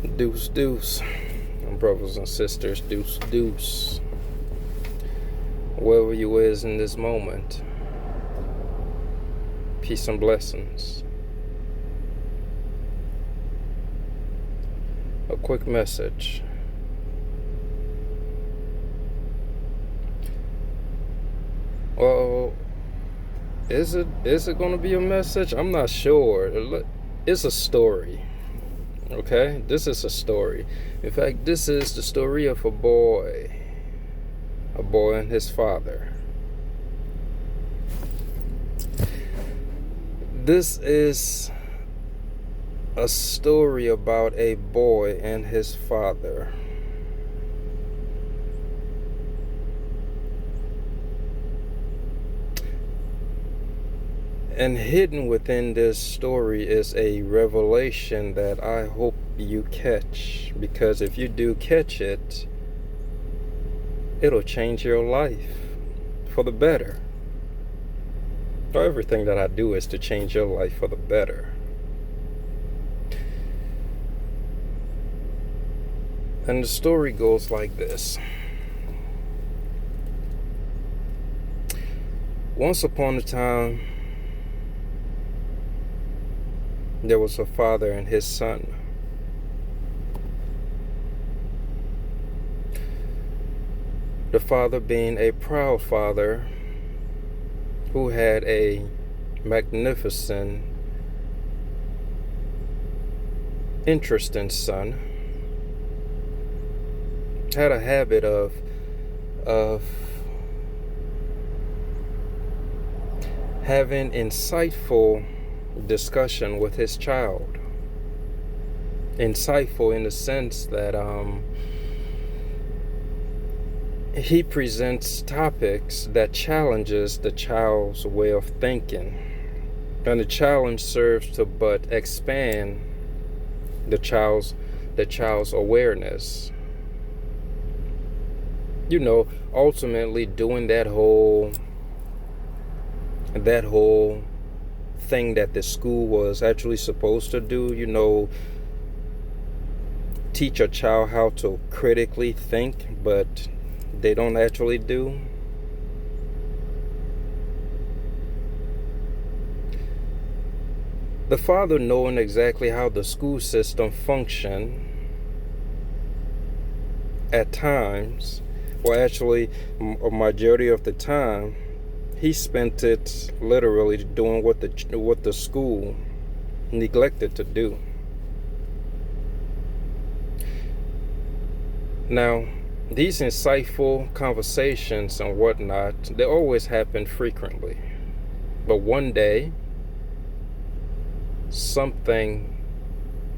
Deuce, deuce. Brothers and sisters, deuce, deuce. Wherever you is in this moment, peace and blessings. A quick message. Well, is it going to be a message? I'm not sure. It's a story. Okay? This is a story. In fact, this is the story of a boy and his father. This is a story about a boy and his father. And hidden within this story is a revelation that I hope you catch, because if you do catch it, it'll change your life for the better. Everything that I do is to change your life for the better. And the story goes like this. Once upon a time, there was a father and his son. The father being a proud father who had a magnificent, interesting son, had a habit of having insightful discussion with his child. Insightful in the sense that he presents topics that challenges the child's way of thinking, and the challenge serves to but expand the child's awareness. Ultimately doing that whole thing that the school was actually supposed to do, teach a child how to critically think, but they don't actually do. The father, knowing exactly how the school system functioned, at times, or actually a majority of the time, he spent it literally doing what the school neglected to do. Now, these insightful conversations and whatnot, they always happen frequently. But one day, something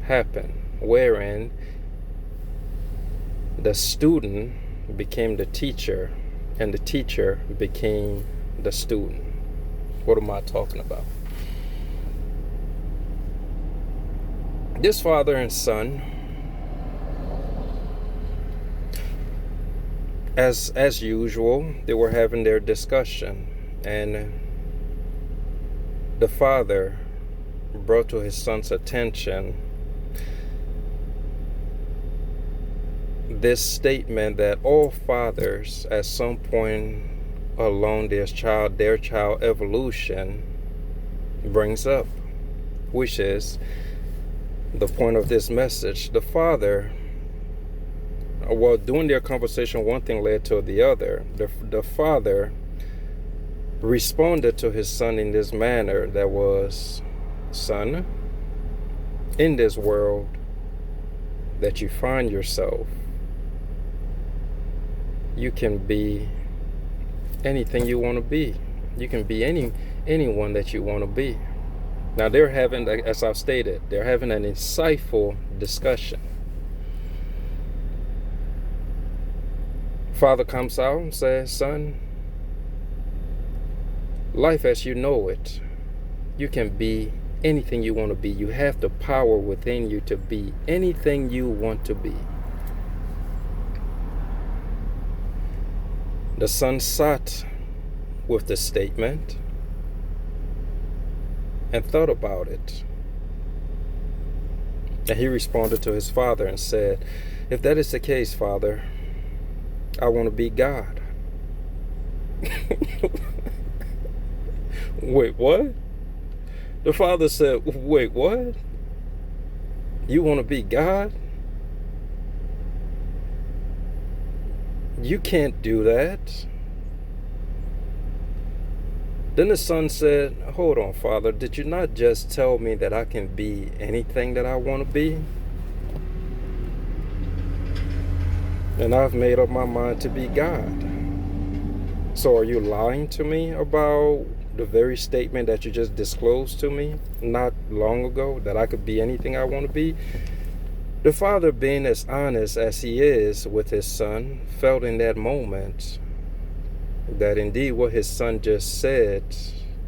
happened wherein the student became the teacher and the teacher became the student. What am I talking about? This father and son, as usual, they were having their discussion, and the father brought to his son's attention this statement that all fathers at some point along their child evolution brings up, which is the point of this message. The father, during their conversation, one thing led to the other. The father responded to his son in this manner that was, "Son, in this world that you find yourself, you can be anything you want to be. You can be anyone that you want to be." Now they're having, as I've stated, they're having an insightful discussion. Father comes out and says, "Son, life as you know it, you can be anything you want to be. You have the power within you to be anything you want to be." The son sat with the statement and thought about it. And he responded to his father and said, "If that is the case, Father, I want to be God." Wait, what? The father said, "Wait, what? You want to be God? You can't do that." Then the son said, "Hold on, Father, did you not just tell me that I can be anything that I want to be? And I've made up my mind to be God. So are you lying to me about the very statement that you just disclosed to me not long ago, that I could be anything I want to be?" The father, being as honest as he is with his son, felt in that moment that indeed what his son just said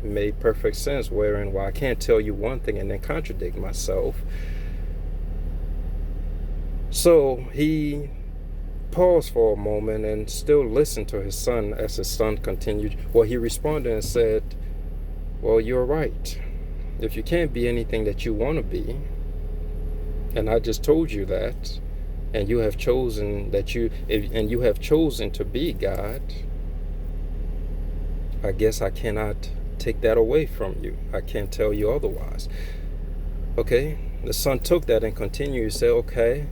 made perfect sense, wherein, well, I can't tell you one thing and then contradict myself. So he paused for a moment and still listened to his son as his son continued. Well, he responded and said, "Well, you're right. If you can't be anything that you want to be, and I just told you that, and you have chosen to be God, I guess I cannot take that away from you. I can't tell you otherwise." Okay, the son took that and continued. He said, "Okay,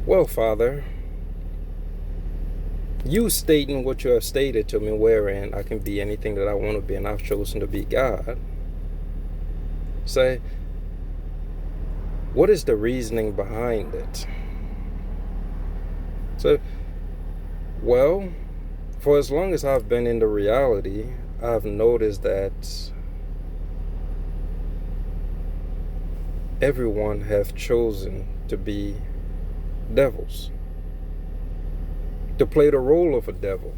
well, Father, you stating what you have stated to me, wherein I can be anything that I want to be, and I've chosen to be God. Say, what is the reasoning behind it?" So, well, for as long as I've been in the reality, I've noticed that everyone have chosen to be devils, to play the role of a devil.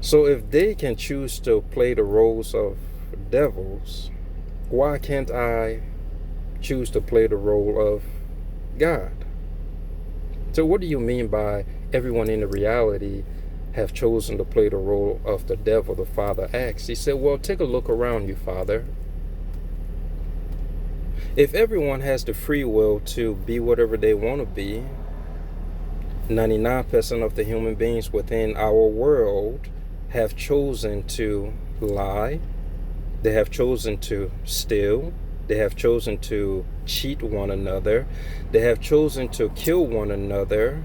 So if they can choose to play the roles of devils, why can't I choose to play the role of God? So what do you mean by everyone in the reality have chosen to play the role of the devil? The father asked. He said, "Well, take a look around you, Father. If everyone has the free will to be whatever they want to be, 99% of the human beings within our world have chosen to lie. They have chosen to steal. They have chosen to cheat one another. They have chosen to kill one another.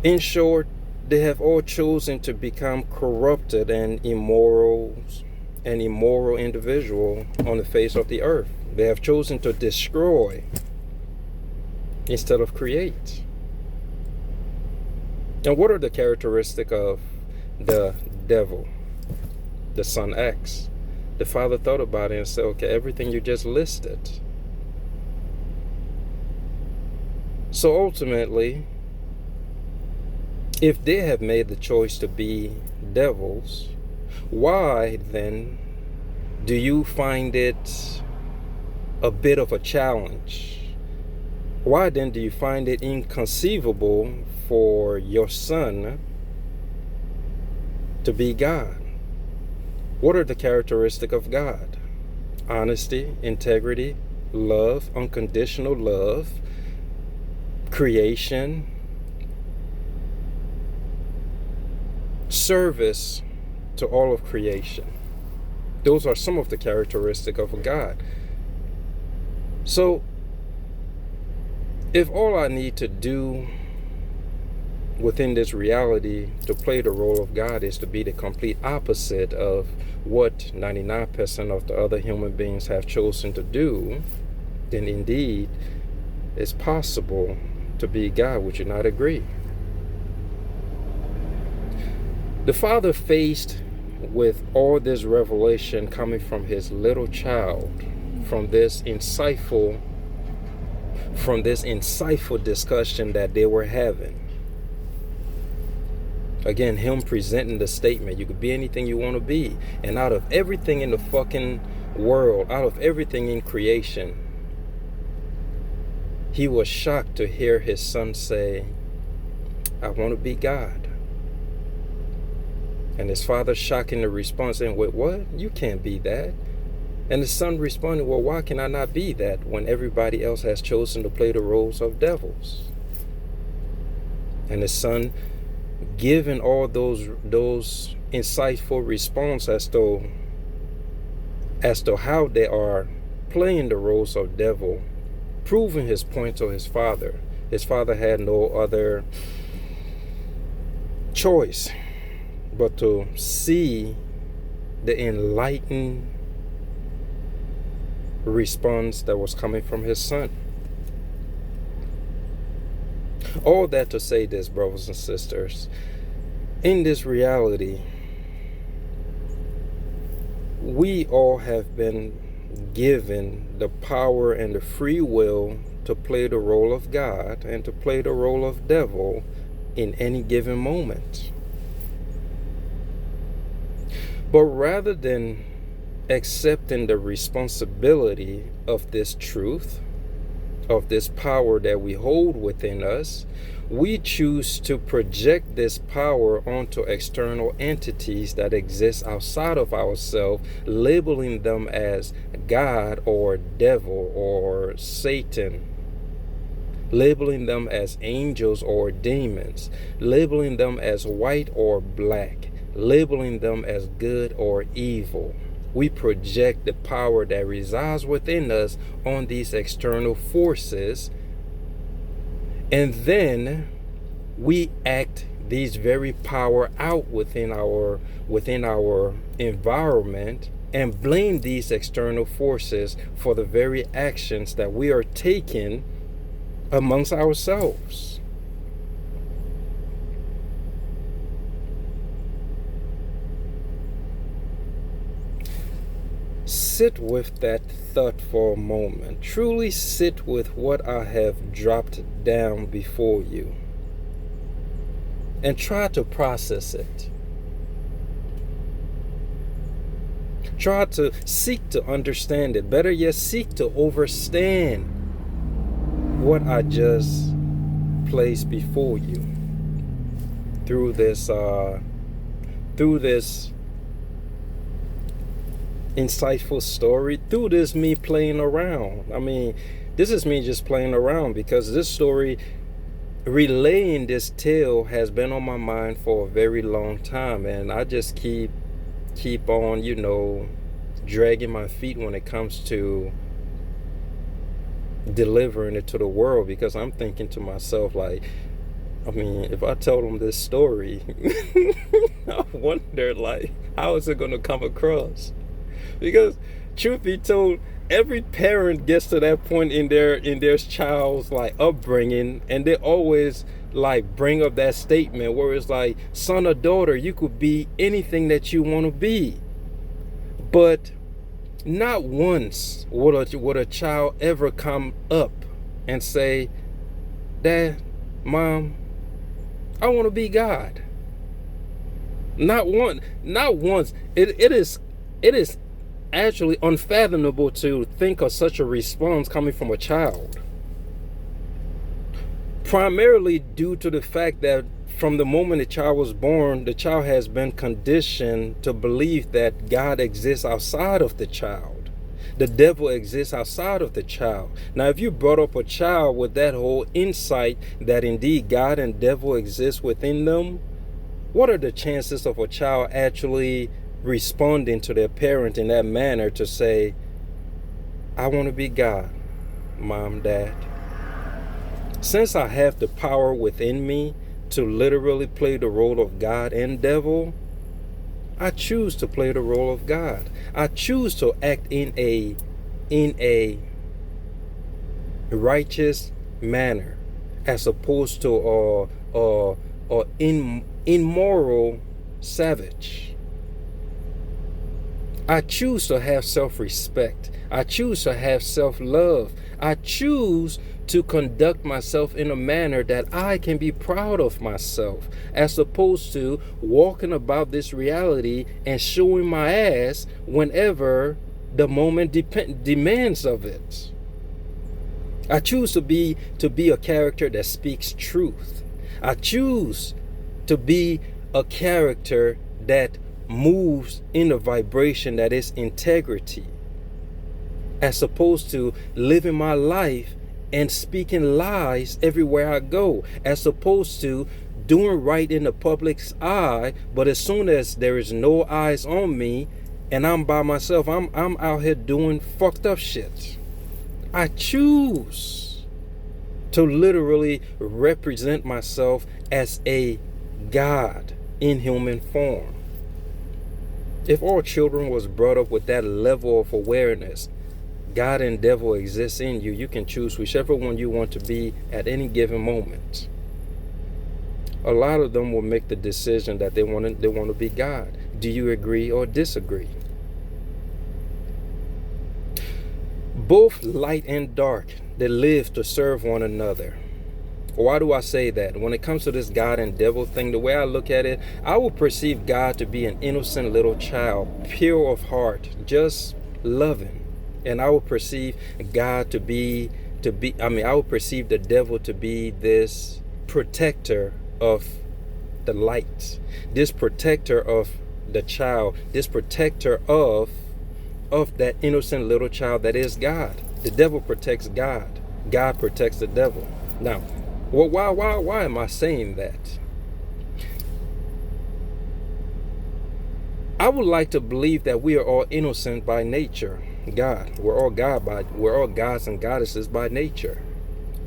In short, they have all chosen to become corrupted and immoral individual on the face of the earth. They have chosen to destroy instead of create." And what are the characteristics of the devil? The son asked. The father thought about it and said, "Okay, everything you just listed." So ultimately, if they have made the choice to be devils, why then do you find it a bit of a challenge? Why then do you find it inconceivable for your son to be God? What are the characteristics of God? Honesty, integrity, love, unconditional love, creation, service to all of creation. Those are some of the characteristics of a God. So, if all I need to do within this reality to play the role of God is to be the complete opposite of what 99% of the other human beings have chosen to do, then indeed it's possible to be God. Would you not agree? The father, faced with all this revelation coming from his little child, from this insightful discussion that they were having. Again, him presenting the statement, you could be anything you want to be. And out of everything in the fucking world, out of everything in creation, he was shocked to hear his son say, "I want to be God." And his father shocking the response and with, what? You can't be that. And the son responded, well, why can I not be that when everybody else has chosen to play the roles of devils? And the son giving all those insightful response as to how they are playing the roles of devil, proving his point to his father. His father had no other choice but to see the enlightened response that was coming from his son. All that to say this, brothers and sisters, in this reality, we all have been given the power and the free will to play the role of God and to play the role of devil in any given moment. But rather than accepting the responsibility of this truth, of this power that we hold within us, we choose to project this power onto external entities that exist outside of ourselves, labeling them as God or devil or Satan, labeling them as angels or demons, labeling them as white or black, labeling them as good or evil. We project the power that resides within us on these external forces, and then we act these very power out within our environment and blame these external forces for the very actions that we are taking amongst ourselves. Sit with that thought for a moment. Truly sit with what I have dropped down before you and try to process it. Try to seek to understand it. Better yet, seek to understand what I just placed before you through this insightful story, through this me playing around. I mean, this is me just playing around, because this story, relaying this tale, has been on my mind for a very long time, and I just keep on, dragging my feet when it comes to delivering it to the world, because I'm thinking to myself, like, I mean, if I tell them this story, I wonder, like, how is it going to come across? Because truth be told, every parent gets to that point in their child's like upbringing, and they always like bring up that statement where it's like, son or daughter, you could be anything that you want to be. But not once would a child ever come up and say, Dad, Mom, I want to be God. Not once. It is actually unfathomable to think of such a response coming from a child. Primarily due to the fact that from the moment the child was born, the child has been conditioned to believe that God exists outside of the child. The devil exists outside of the child. Now, if you brought up a child with that whole insight that indeed God and devil exist within them, what are the chances of a child actually responding to their parent in that manner to say, I want to be God, Mom, Dad? Since I have the power within me to literally play the role of God and devil, I choose to play the role of God. I choose to act in a righteous manner, as opposed to immoral savage. I choose to have self-respect. I choose to have self-love. I choose to conduct myself in a manner that I can be proud of myself, as opposed to walking about this reality and showing my ass whenever the moment demands of it. I choose to be a character that speaks truth. I choose to be a character that moves in a vibration that is integrity, as opposed to living my life and speaking lies everywhere I go, as opposed to doing right in the public's eye, but as soon as there is no eyes on me and I'm by myself, I'm out here doing fucked up shit. I choose to literally represent myself as a God in human form. If all children was brought up with that level of awareness, God and devil exists in you, you can choose whichever one you want to be at any given moment. A lot of them will make the decision that they want to be God. Do you agree or disagree? Both light and dark, they live to serve one another. Why do I say that? When it comes to this God and devil thing, the way I look at it, I will perceive God to be an innocent little child, pure of heart, just loving. And I will perceive God I will perceive the devil to be this protector of the light, this protector of the child, this protector of that innocent little child that is God. The devil protects God. God protects the devil. Now, why am I saying that? I would like to believe that we are all innocent by nature. We're all gods and goddesses by nature.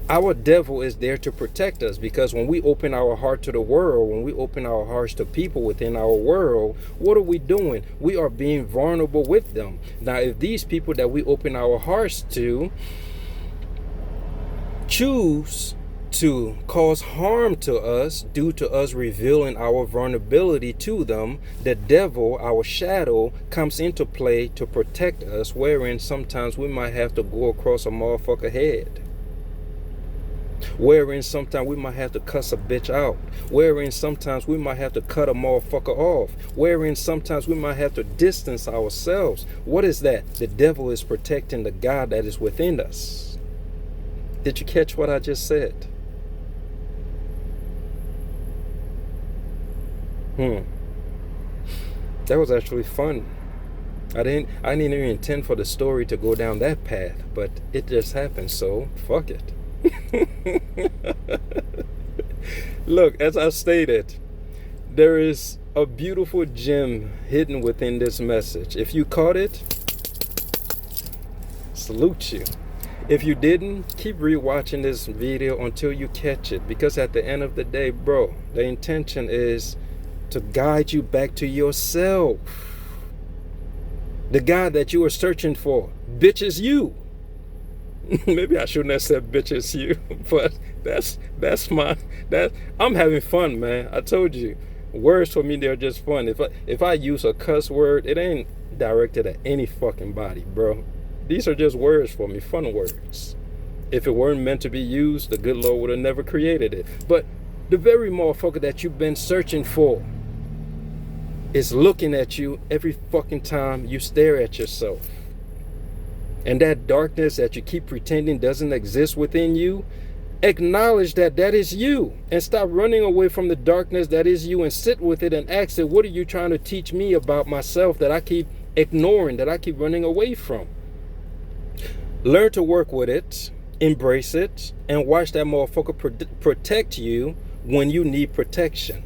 Our devil is there to protect us, because when we open our heart to the world, when we open our hearts to people within our world, what are we doing? We are being vulnerable with them. Now, if these people that we open our hearts to choose to cause harm to us due to us revealing our vulnerability to them, the devil, our shadow, comes into play to protect us, wherein sometimes we might have to go across a motherfucker head. Wherein sometimes we might have to cuss a bitch out. Wherein sometimes we might have to cut a motherfucker off. Wherein sometimes we might have to distance ourselves. What is that? The devil is protecting the God that is within us. Did you catch what I just said? That was actually fun. I didn't even intend for the story to go down that path, but it just happened, so fuck it. Look, as I stated, there is a beautiful gem hidden within this message. If you caught it, salute you. If you didn't, keep rewatching this video until you catch it, because at the end of the day, bro, the intention is to guide you back to yourself. The God that you are searching for, bitch, is you. Maybe I shouldn't have said bitch, is you, but I'm having fun, man. I told you, words for me, they're just fun. If I use a cuss word, it ain't directed at any fucking body, bro. These are just words for me, fun words. If it weren't meant to be used, the good Lord would have never created it. But the very motherfucker that you've been searching for is looking at you every fucking time you stare at yourself. And that darkness that you keep pretending doesn't exist within you, acknowledge that that is you, and stop running away from the darkness that is you, and sit with it and ask it, what are you trying to teach me about myself that I keep ignoring, that I keep running away from? Learn to work with it, embrace it, and watch that motherfucker protect you when you need protection.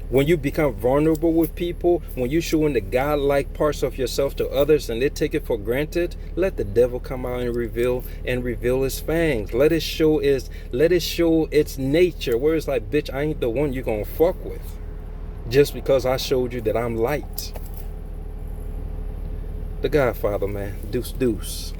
When you become vulnerable with people, when you're showing the godlike parts of yourself to others and they take it for granted, let the devil come out and reveal his fangs. Let it show its nature, where it's like, bitch, I ain't the one you gonna fuck with just because I showed you that I'm light. The Godfather, man. Deuce, deuce.